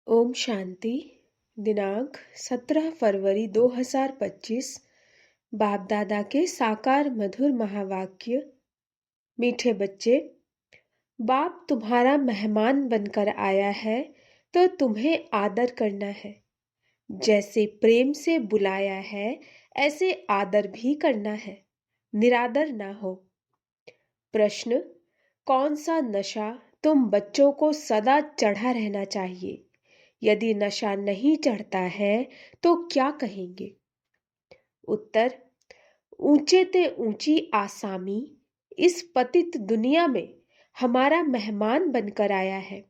ओम शांति। दिनांक 17 फरवरी 2025। बाप दादा के साकार मधुर महावाक्य। मीठे बच्चे, बाप तुम्हारा मेहमान बनकर आया है तो तुम्हें आदर करना है। जैसे प्रेम से बुलाया है ऐसे आदर भी करना है, निरादर ना हो। प्रश्न: कौन सा नशा तुम बच्चों को सदा चढ़ा रहना चाहिए? यदि नशा नहीं चढ़ता है तो क्या कहेंगे? उत्तर: ऊंचे ते ऊंची आसामी इस पतित दुनिया में हमारा मेहमान बनकर आया है।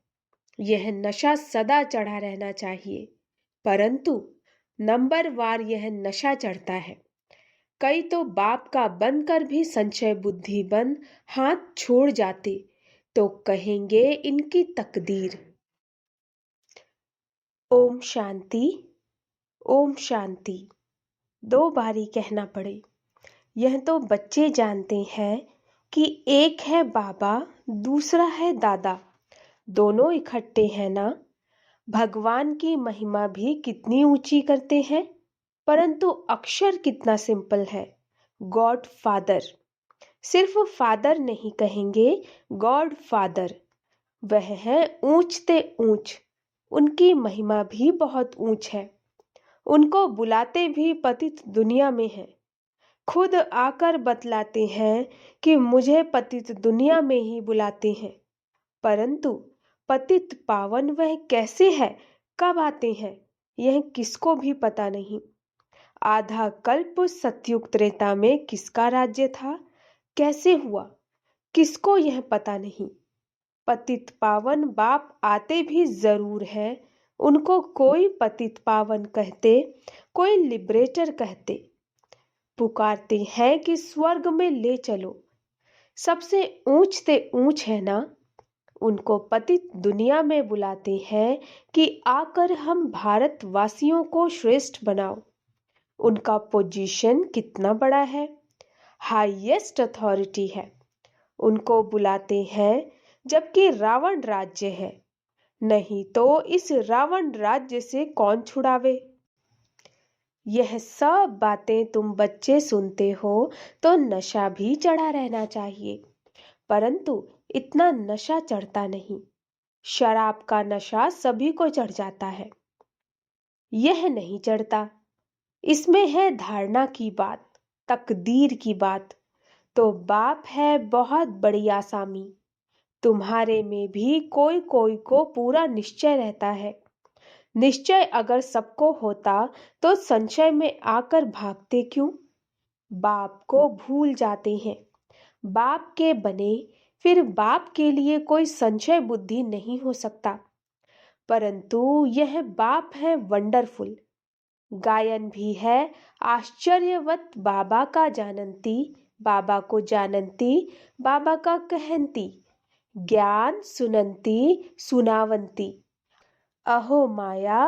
यह नशा सदा चढ़ा रहना चाहिए, परंतु नंबरवार यह नशा चढ़ता है। कई तो बाप का बनकर भी संशय बुद्धि बन हाथ छोड़ जाते तो कहेंगे इनकी तकदीर। ओम शांति, ओम शांति। 2 बारी कहना पड़े। यह तो बच्चे जानते हैं कि एक है बाबा, दूसरा है दादा, दोनों इकट्ठे हैं ना। भगवान की महिमा भी कितनी ऊंची करते हैं, परंतु अक्षर कितना सिंपल है, गॉड फादर। सिर्फ फादर नहीं कहेंगे, गॉड फादर। वह है ऊंचते ऊंच, उनकी महिमा भी बहुत ऊंच है। उनको बुलाते भी पतित दुनिया में है। खुद आकर बतलाते हैं कि मुझे पतित दुनिया में ही बुलाते हैं, परंतु पतित पावन वह कैसे है, कब आते हैं, यह किसको भी पता नहीं। आधा कल्प सतयुग त्रेता में किसका राज्य था, कैसे हुआ, किसको यह पता नहीं। पतित पावन बाप आते भी जरूर है। उनको कोई पतित पावन कहते, कोई लिबरेटर कहते। पुकारते हैं कि स्वर्ग में ले चलो। सबसे ऊंच ते ऊंच है ना। उनको पतित दुनिया में बुलाते हैं कि आकर हम भारतवासियों को श्रेष्ठ बनाओ। उनका पोजीशन कितना बड़ा है, हाईएस्ट अथॉरिटी है। उनको बुलाते हैं जबकि रावण राज्य है, नहीं तो इस रावण राज्य से कौन छुड़ावे। यह सब बातें तुम बच्चे सुनते हो तो नशा भी चढ़ा रहना चाहिए, परंतु इतना नशा चढ़ता नहीं। शराब का नशा सभी को चढ़ जाता है, यह नहीं चढ़ता। इसमें है धारणा की बात, तकदीर की बात। तो बाप है बहुत बड़ी आसामी। तुम्हारे में भी कोई कोई को पूरा निश्चय रहता है। निश्चय अगर सबको होता तो संशय में आकर भागते क्यों? बाप को भूल जाते हैं। बाप के बने फिर बाप के लिए कोई संशय बुद्धि नहीं हो सकता। परंतु यह बाप है वंडरफुल। गायन भी है आश्चर्यवत बाबा का जानंती, बाबा को जानंती, बाबा का कहंती, ज्ञान सुनंती सुनावंती। अहो माया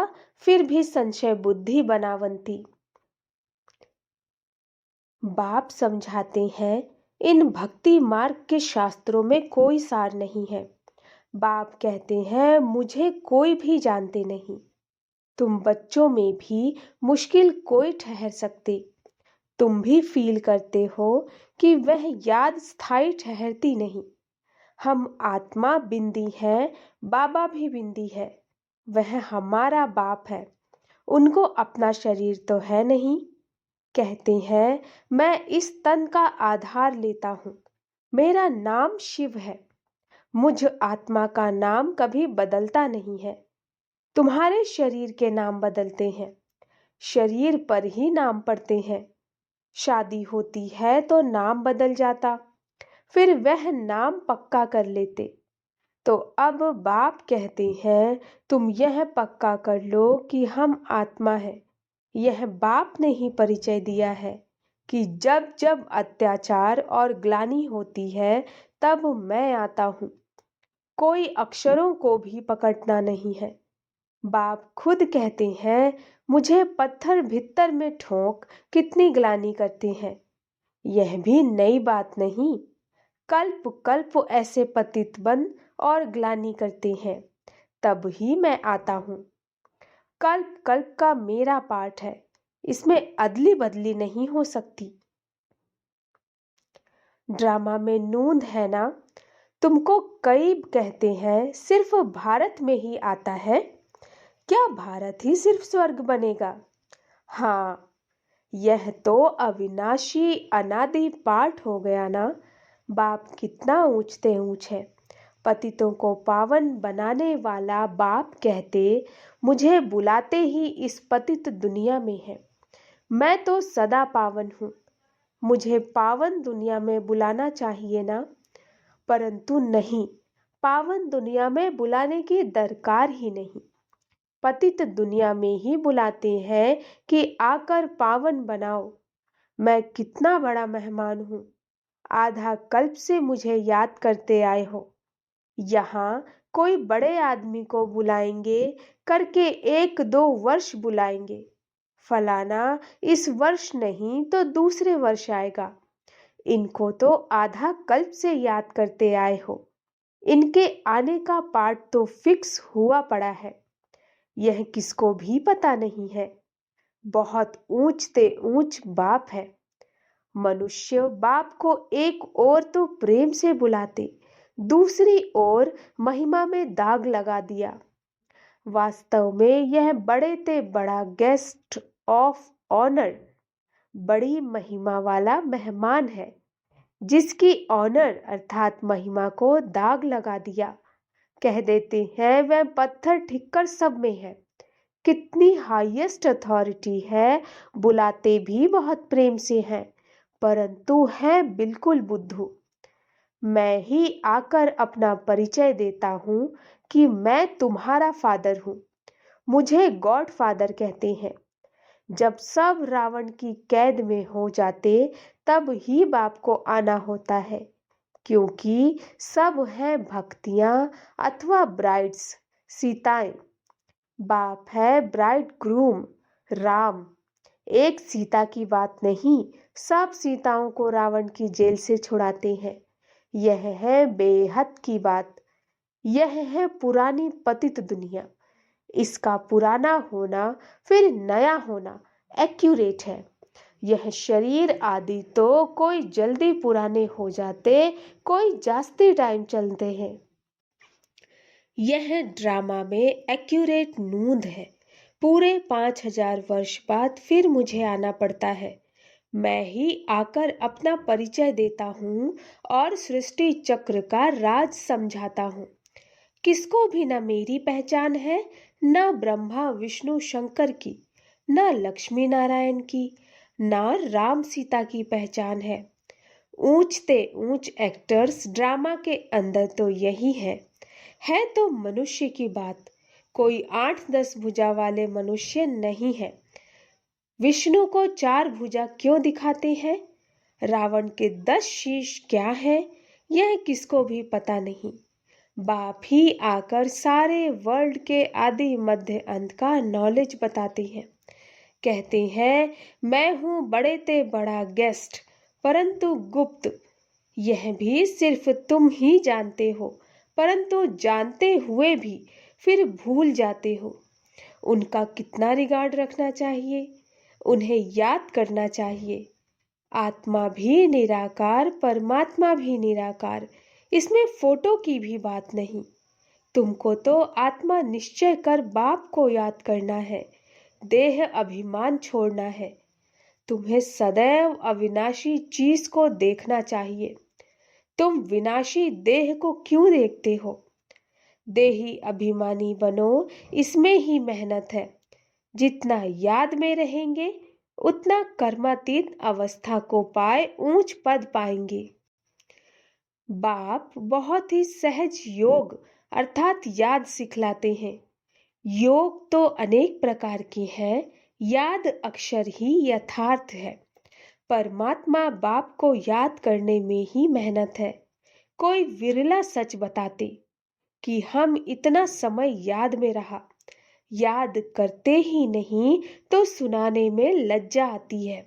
फिर भी संशय बुद्धि बनावंती। बाप समझाते हैं इन भक्ति मार्ग के शास्त्रों में कोई सार नहीं है। बाप कहते हैं मुझे कोई भी जानते नहीं। तुम बच्चों में भी मुश्किल कोई ठहर सकते। तुम भी फील करते हो कि वह याद स्थायी ठहरती नहीं। हम आत्मा बिंदी है, बाबा भी बिंदी है। वह हमारा बाप है, उनको अपना शरीर तो है नहीं। कहते हैं मैं इस तन का आधार लेता हूँ, मेरा नाम शिव है। मुझ आत्मा का नाम कभी बदलता नहीं है। तुम्हारे शरीर के नाम बदलते हैं, शरीर पर ही नाम पड़ते हैं। शादी होती है तो नाम बदल जाता, फिर वह नाम पक्का कर लेते। तो अब बाप कहते हैं तुम यह पक्का कर लो कि हम आत्मा है। यह बाप ने ही परिचय दिया है कि जब जब अत्याचार और ग्लानि होती है तब मैं आता हूँ। कोई अक्षरों को भी पकड़ना नहीं है। बाप खुद कहते हैं मुझे पत्थर भीतर में ठोक कितनी ग्लानि करते हैं। यह भी नई बात नहीं। कल्प कल्प ऐसे पतित बन और ग्लानि करते हैं, तब ही मैं आता हूँ। कल्प कल्प का मेरा पाठ है, इसमें अदली बदली नहीं हो सकती। ड्रामा में नूंद है ना? तुमको कई कहते हैं सिर्फ भारत में ही आता है। क्या भारत ही सिर्फ स्वर्ग बनेगा? हाँ, यह तो अविनाशी अनादि पाठ हो गया ना। बाप कितना ऊंचते ऊंच है। पतितों को पावन बनाने वाला बाप कहते मुझे बुलाते ही इस पतित दुनिया में है। मैं तो सदा पावन हूँ, मुझे पावन दुनिया में बुलाना चाहिए ना। परंतु नहीं, पावन दुनिया में बुलाने की दरकार ही नहीं। पतित दुनिया में ही बुलाते हैं कि आकर पावन बनाओ। मैं कितना बड़ा मेहमान हूँ, आधा कल्प से मुझे याद करते आए हो। यहाँ कोई बड़े आदमी को बुलाएंगे करके 1-2 वर्ष बुलाएंगे। फलाना इस वर्ष नहीं तो दूसरे वर्ष आएगा। इनको तो आधा कल्प से याद करते आए हो। इनके आने का पार्ट तो फिक्स हुआ पड़ा है, यह किसको भी पता नहीं है। बहुत ऊंचते ऊंच बाप है। मनुष्य बाप को एक ओर तो प्रेम से बुलाते, दूसरी ओर महिमा में दाग लगा दिया। वास्तव में यह बड़े ते बड़ा गेस्ट ऑफ ऑनर, बड़ी महिमा वाला मेहमान है, जिसकी ऑनर अर्थात महिमा को दाग लगा दिया। कह देते हैं वह पत्थर ठिक्कर सब में है। कितनी हाईएस्ट अथॉरिटी है, बुलाते भी बहुत प्रेम से हैं, परंतु है बिल्कुल बुद्धू। मैं ही आकर अपना परिचय देता हूँ कि मैं तुम्हारा फादर हूँ। मुझे गॉड फादर कहते हैं। जब सब रावण की कैद में हो जाते तब ही बाप को आना होता है, क्योंकि सब हैं भक्तियां अथवा ब्राइड्स, सीताएं। बाप है ब्राइड ग्रूम, राम। एक सीता की बात नहीं, सब सीताओं को रावण की जेल से छुड़ाते हैं। यह है बेहद की बात। यह है पुरानी पतित दुनिया। इसका पुराना होना फिर नया होना एक्यूरेट है। यह शरीर आदि तो कोई जल्दी पुराने हो जाते, कोई जास्ती टाइम चलते हैं। यह ड्रामा में एक्यूरेट नूंद है। पूरे 5000 वर्ष बाद फिर मुझे आना पड़ता है। मैं ही आकर अपना परिचय देता हूँ और सृष्टि चक्र का राज समझाता हूँ। किसको भी न मेरी पहचान है, न ब्रह्मा विष्णु शंकर की, न लक्ष्मी नारायण की, न राम सीता की पहचान है। ऊंचते ऊंच एक्टर्स ड्रामा के अंदर तो यही है तो मनुष्य की बात। कोई 8-10 भुजा वाले मनुष्य नहीं है। विष्णु को 4 भुजा क्यों दिखाते हैं? रावण के 10 शीश क्या है, यह किसको भी पता नहीं। बाप ही आकर सारे वर्ल्ड के आदि मध्य अंत का नॉलेज बताते हैं। कहते हैं मैं हूँ बड़े ते बड़ा गेस्ट, परंतु गुप्त। यह भी सिर्फ तुम ही जानते हो, परंतु जानते हुए भी फिर भूल जाते हो। उनका कितना रिगार्ड रखना चाहिए, उन्हें याद करना चाहिए। आत्मा भी निराकार, परमात्मा भी निराकार, इसमें फोटो की भी बात नहीं। तुमको तो आत्मा निश्चय कर बाप को याद करना है, देह अभिमान छोड़ना है। तुम्हें सदैव अविनाशी चीज को देखना चाहिए। तुम विनाशी देह को क्यों देखते हो? देही अभिमानी बनो, इसमें ही मेहनत है। जितना याद में रहेंगे उतना कर्मातीत अवस्था को पाए ऊंच पद पाएंगे। बाप बहुत ही सहज योग अर्थात याद सिखलाते हैं। योग तो अनेक प्रकार के हैं, याद अक्षर ही यथार्थ है। परमात्मा बाप को याद करने में ही मेहनत है। कोई विरला सच बताते कि हम इतना समय याद में रहा। याद करते ही नहीं तो सुनाने में लज्जा आती है।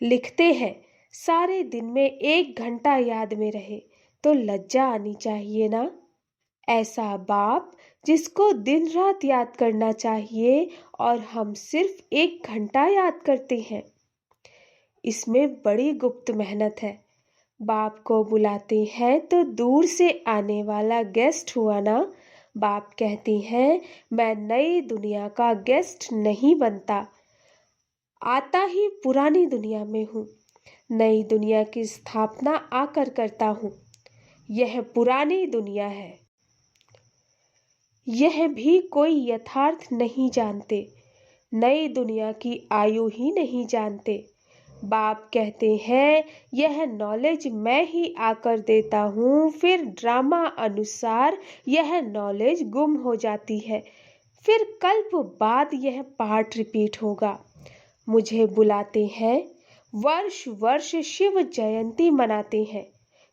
लिखते हैं सारे दिन में 1 घंटा याद में रहे तो लज्जा आनी चाहिए ना। ऐसा बाप जिसको दिन रात याद करना चाहिए और हम सिर्फ 1 घंटा याद करते हैं। इसमें बड़ी गुप्त मेहनत है। बाप को बुलाते हैं तो दूर से आने वाला गेस्ट हुआ ना। बाप कहते हैं मैं नई दुनिया का गेस्ट नहीं बनता, आता ही पुरानी दुनिया में हूँ। नई दुनिया की स्थापना आकर करता हूँ। यह पुरानी दुनिया है। यह भी कोई यथार्थ नहीं जानते, नई दुनिया की आयु ही नहीं जानते। बाप कहते हैं यह नॉलेज मैं ही आकर देता हूँ, फिर ड्रामा अनुसार यह नॉलेज गुम हो जाती है। फिर कल्प बाद यह पाठ रिपीट होगा। मुझे बुलाते हैं, वर्ष वर्ष शिव जयंती मनाते हैं।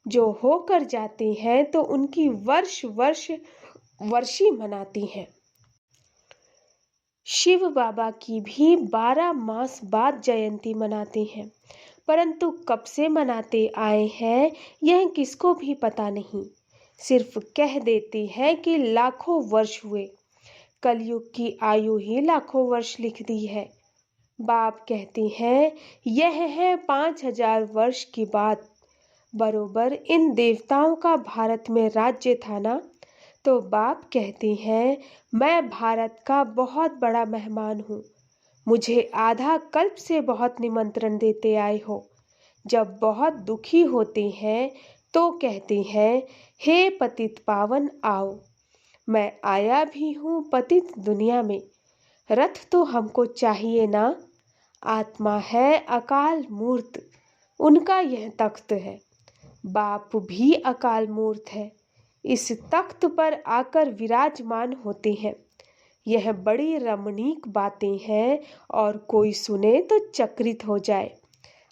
जो होकर जाते हैं तो उनकी वर्ष वर्ष वर्षी मनाती हैं। शिव बाबा की भी 12 मास बाद जयंती मनाते हैं, परंतु कब से मनाते आए हैं यह किसको भी पता नहीं। सिर्फ कह देते हैं कि लाखों वर्ष हुए। कलयुग की आयु ही लाखों वर्ष लिख दी है। बाप कहते हैं यह है 5000 वर्ष की बात। बरोबर इन देवताओं का भारत में राज्य था ना। तो बाप कहते हैं मैं भारत का बहुत बड़ा मेहमान हूँ। मुझे आधा कल्प से बहुत निमंत्रण देते आए हो। जब बहुत दुखी होते हैं तो कहते हैं हे पतित पावन आओ। मैं आया भी हूँ पतित दुनिया में। रथ तो हमको चाहिए ना। आत्मा है अकाल मूर्त, उनका यह तख्त है। बाप भी अकाल मूर्त है, इस तख्त पर आकर विराजमान होते हैं। यह बड़ी रमणीक बातें हैं और कोई सुने तो चकित हो जाए।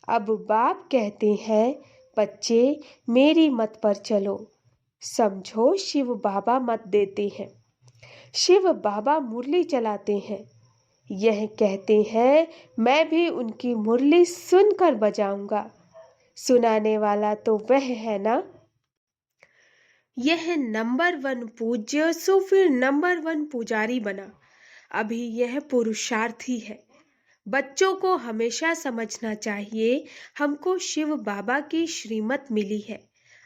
अब बाप कहते हैं बच्चे मेरी मत पर चलो। समझो शिव बाबा मत देते हैं। शिव बाबा मुरली चलाते हैं। यह कहते हैं मैं भी उनकी मुरली सुनकर बजाऊंगा। सुनाने वाला तो वह है ना। यह नंबर 1 पूज्य सो फिर नंबर 1 पुजारी बना। अभी यह पुरुषार्थी है। बच्चों को हमेशा समझना चाहिए हमको शिव बाबा की श्रीमत मिली है।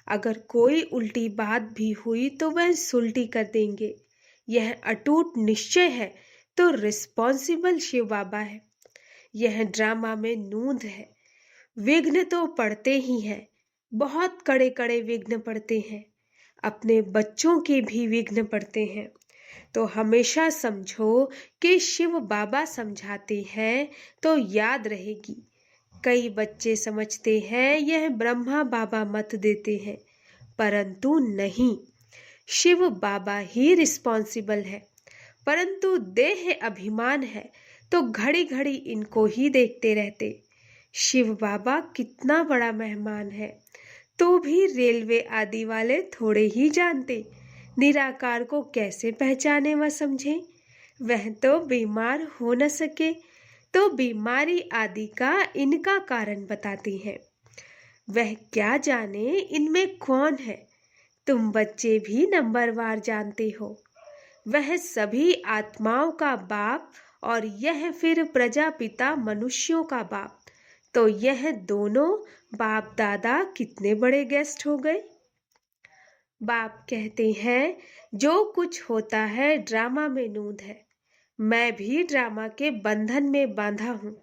अगर कोई उल्टी बात भी हुई तो वह सुलटी कर देंगे। यह अटूट निश्चय है तो रिस्पॉन्सिबल शिव बाबा है। यह ड्रामा में नूंद है। विघ्न तो पड़ते ही हैं, बहुत कड़े कड़े विघ्न पड़ते हैं। अपने बच्चों के भी विघ्न पड़ते हैं। तो हमेशा समझो कि शिव बाबा समझाते हैं तो याद रहेगी। कई बच्चे समझते हैं यह ब्रह्मा बाबा मत देते हैं, परंतु नहीं, शिव बाबा ही रिस्पॉन्सिबल है। परंतु देह अभिमान है तो घड़ी घड़ी इनको ही देखते रहते। शिव बाबा कितना बड़ा मेहमान है, तो भी रेलवे आदि वाले थोड़े ही जानते। निराकार को कैसे पहचाने व समझे। वह तो बीमार हो न सके तो बीमारी आदि का इनका कारण बताती हैं। वह क्या जाने इनमें कौन है। तुम बच्चे भी नंबरवार जानते हो। वह सभी आत्माओं का बाप और यह फिर प्रजापिता मनुष्यों का बाप। तो यह दोनों बाप दादा कितने बड़े गेस्ट हो गए। बाप कहते हैं जो कुछ होता है ड्रामा में नूंद है। मैं भी ड्रामा के बंधन में बांधा हूँ।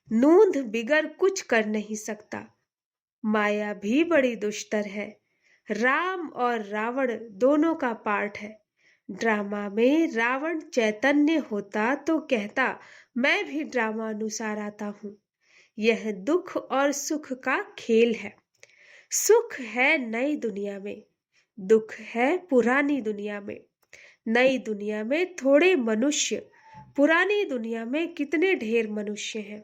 नूंद बिगर कुछ कर नहीं सकता। माया भी बड़ी दुष्टर है। राम और रावण दोनों का पार्ट है। ड्रामा में रावण चैतन्य होता तो कहता मैं भी ड्रामा अनुसार आता हूँ। यह दुख और सुख का खेल है। सुख है नई दुनिया में, दुख है पुरानी दुनिया में। नई दुनिया में थोड़े मनुष्य, पुरानी दुनिया में कितने ढेर मनुष्य हैं।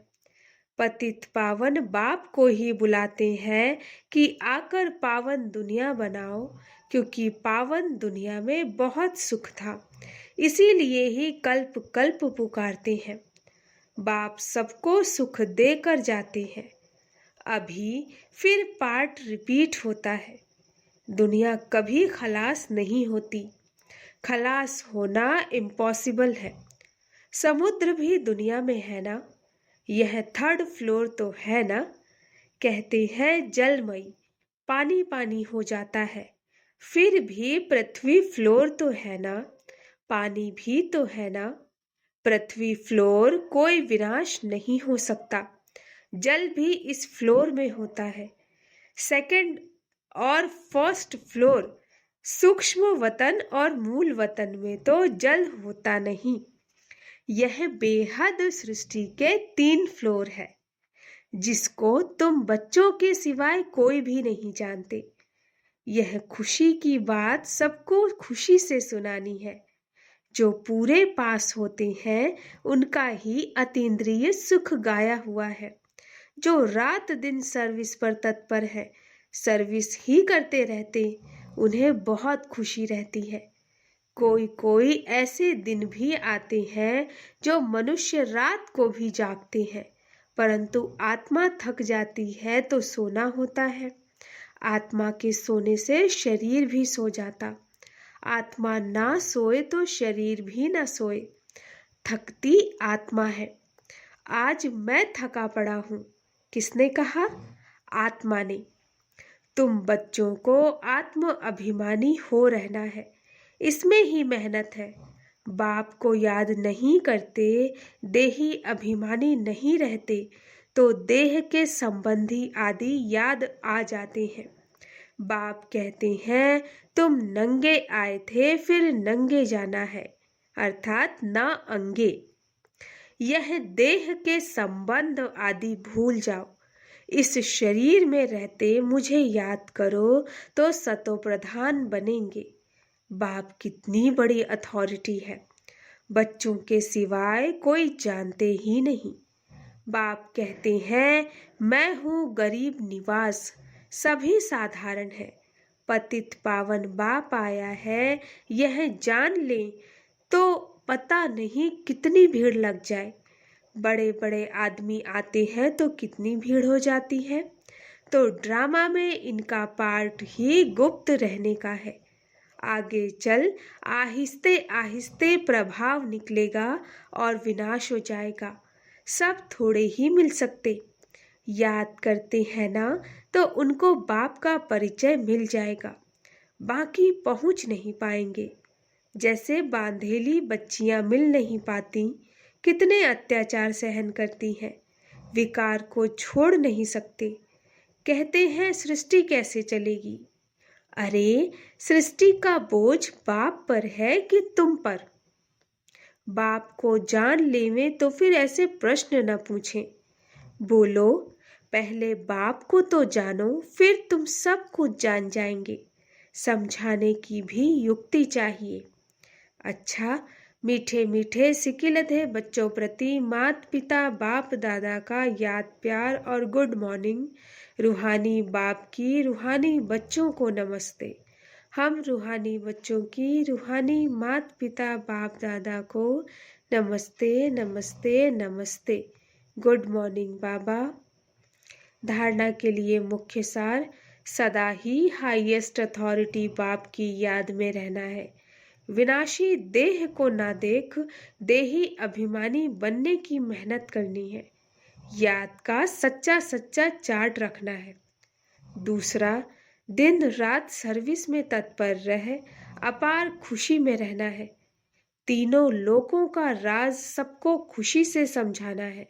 पतित पावन बाप को ही बुलाते हैं कि आकर पावन दुनिया बनाओ, क्योंकि पावन दुनिया में बहुत सुख था। इसीलिए ही कल्प कल्प पुकारते हैं। बाप सबको सुख देकर जाते हैं। अभी फिर पार्ट रिपीट होता है। दुनिया कभी खलास नहीं होती। खलास होना इम्पॉसिबल है। समुद्र भी दुनिया में है ना, यह थर्ड फ्लोर तो है ना। कहते हैं जलमयी पानी पानी हो जाता है, फिर भी पृथ्वी फ्लोर तो है ना, पानी भी तो है ना। पृथ्वी फ्लोर कोई विनाश नहीं हो सकता, जल भी इस फ्लोर में होता है। सेकंड और फर्स्ट फ्लोर सूक्ष्म वतन और मूल वतन में तो जल होता नहीं। यह बेहद सृष्टि के 3 फ्लोर है, जिसको तुम बच्चों के सिवाय कोई भी नहीं जानते। यह खुशी की बात सबको खुशी से सुनानी है। जो पूरे पास होते हैं उनका ही अतीन्द्रिय सुख गाया हुआ है। जो रात दिन सर्विस पर तत्पर है, सर्विस ही करते रहते, उन्हें बहुत खुशी रहती है। कोई कोई ऐसे दिन भी आते हैं जो मनुष्य रात को भी जागते हैं, परंतु आत्मा थक जाती है तो सोना होता है। आत्मा के सोने से शरीर भी सो जाता। आत्मा ना सोए तो शरीर भी ना सोए। थकती आत्मा है। आज मैं थका पड़ा हूँ। किसने कहा? आत्मा ने। तुम बच्चों को आत्म अभिमानी हो रहना है, इसमें ही मेहनत है। बाप को याद नहीं करते, देही अभिमानी नहीं रहते, तो देह के संबंधी आदि याद आ जाते हैं। बाप कहते हैं तुम नंगे आए थे, फिर नंगे जाना है, अर्थात ना अंगे। यह देह के संबंध आदि भूल जाओ। इस शरीर में रहते मुझे याद करो तो सतो प्रधान बनेंगे। बाप कितनी बड़ी अथॉरिटी है, बच्चों के सिवाय कोई जानते ही नहीं। बाप कहते हैं मैं हूँ गरीब निवास, सभी साधारण है। पतित पावन बाप आया है, यह जान ले तो पता नहीं कितनी भीड़ लग जाए। बड़े बड़े आदमी आते हैं तो कितनी भीड़ हो जाती है। तो ड्रामा में इनका पार्ट ही गुप्त रहने का है। आगे चल आहिस्ते आहिस्ते प्रभाव निकलेगा और विनाश हो जाएगा। सब थोड़े ही मिल सकते। याद करते हैं ना तो उनको बाप का परिचय मिल जाएगा, बाकी पहुंच नहीं पाएंगे। जैसे बांधेली बच्चियां मिल नहीं पाती, कितने अत्याचार सहन करती हैं, विकार को छोड़ नहीं सकते। कहते हैं सृष्टि कैसे चलेगी? अरे सृष्टि का बोझ बाप पर है कि तुम पर? बाप को जान लेवें तो फिर ऐसे प्रश्न न पूछें। बोलो पहले बाप को तो जानो, फिर तुम सब कुछ जान जाएंगे। समझाने की भी युक्ति चाहिए। अच्छा, मीठे मीठे सिकिलधे बच्चों प्रति माता पिता बाप दादा का याद प्यार और गुड मॉर्निंग। रूहानी बाप की रूहानी बच्चों को नमस्ते। हम रूहानी बच्चों की रूहानी माता पिता बाप दादा को नमस्ते नमस्ते नमस्ते। गुड मॉर्निंग बाबा। धारणा के लिए मुख्य सार, सदा ही हाईएस्ट अथॉरिटी बाप की याद में रहना है। विनाशी देह को ना देख देही अभिमानी बनने की मेहनत करनी है। याद का सच्चा सच्चा चार्ट रखना है। दूसरा, दिन रात सर्विस में तत्पर रह अपार खुशी में रहना है। तीनों लोकों का राज सबको खुशी से समझाना है।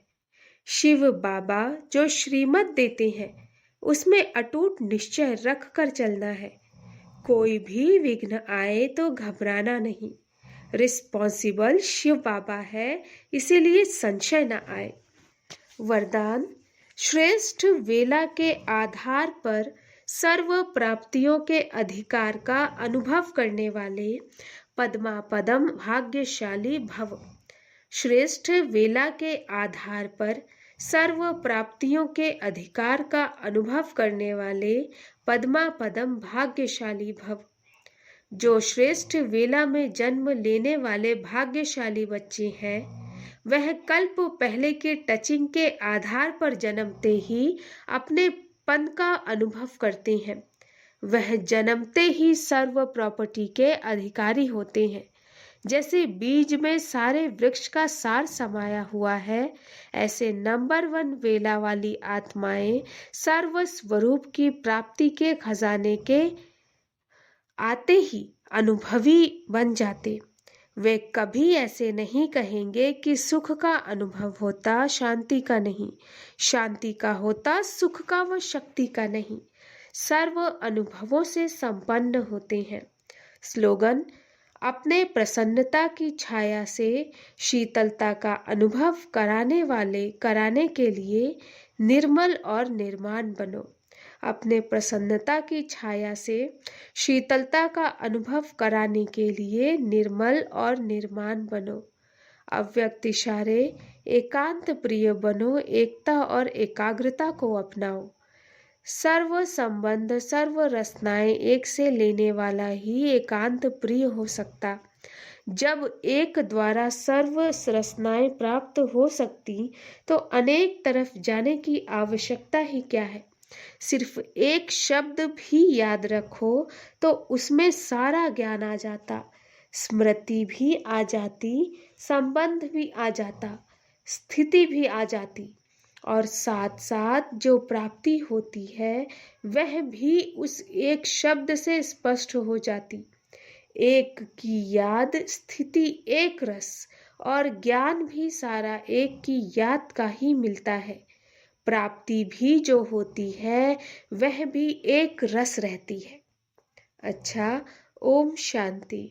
शिव बाबा जो श्रीमत देते हैं उसमें अटूट निश्चय रख कर चलना है। कोई भी विघ्न आए तो घबराना नहीं। रिस्पॉन्सिबल शिव बाबा है, इसीलिए संशय न आए। वरदान, श्रेष्ठ वेला के आधार पर सर्व प्राप्तियों के अधिकार का अनुभव करने वाले पद्मा पदम भाग्यशाली भव। श्रेष्ठ वेला के आधार पर सर्व प्राप्तियों के अधिकार का अनुभव करने वाले पद्मा पदम भाग्यशाली भव। जो श्रेष्ठ वेला में जन्म लेने वाले भाग्यशाली बच्चे हैं, वह कल्प पहले के टचिंग के आधार पर जन्मते ही अपने पन का अनुभव करते हैं। वह जन्मते ही सर्व प्रॉपर्टी के अधिकारी होते हैं। जैसे बीज में सारे वृक्ष का सार समाया हुआ है, ऐसे नंबर 1 वेला वाली आत्माएं सर्व स्वरूप की प्राप्ति के खजाने के आते ही अनुभवी बन जाते। वे कभी ऐसे नहीं कहेंगे कि सुख का अनुभव होता शांति का नहीं, शांति का होता सुख का व शक्ति का नहीं। सर्व अनुभवों से संपन्न होते हैं। स्लोगन: अपने प्रसन्नता की छाया से शीतलता का अनुभव कराने के लिए निर्मल और निर्माण बनो। अपने प्रसन्नता की छाया से शीतलता का अनुभव कराने के लिए निर्मल और निर्माण बनो। अव्यक्त इशारे: एकांत प्रिय बनो, एकता और एकाग्रता को अपनाओ। सर्व संबंध सर्व रचनाएं एक से लेने वाला ही एकांत प्रिय हो सकता। जब एक द्वारा सर्व रचनाएं प्राप्त हो सकती तो अनेक तरफ जाने की आवश्यकता ही क्या है। सिर्फ एक शब्द भी याद रखो तो उसमें सारा ज्ञान आ जाता, स्मृति भी आ जाती, संबंध भी आ जाता, स्थिति भी आ जाती, और साथ साथ जो प्राप्ति होती है वह भी उस एक शब्द से स्पष्ट हो जाती। एक की याद, स्थिति एक रस, और ज्ञान भी सारा एक की याद का ही मिलता है। प्राप्ति भी जो होती है वह भी एक रस रहती है। अच्छा, ओम शांति।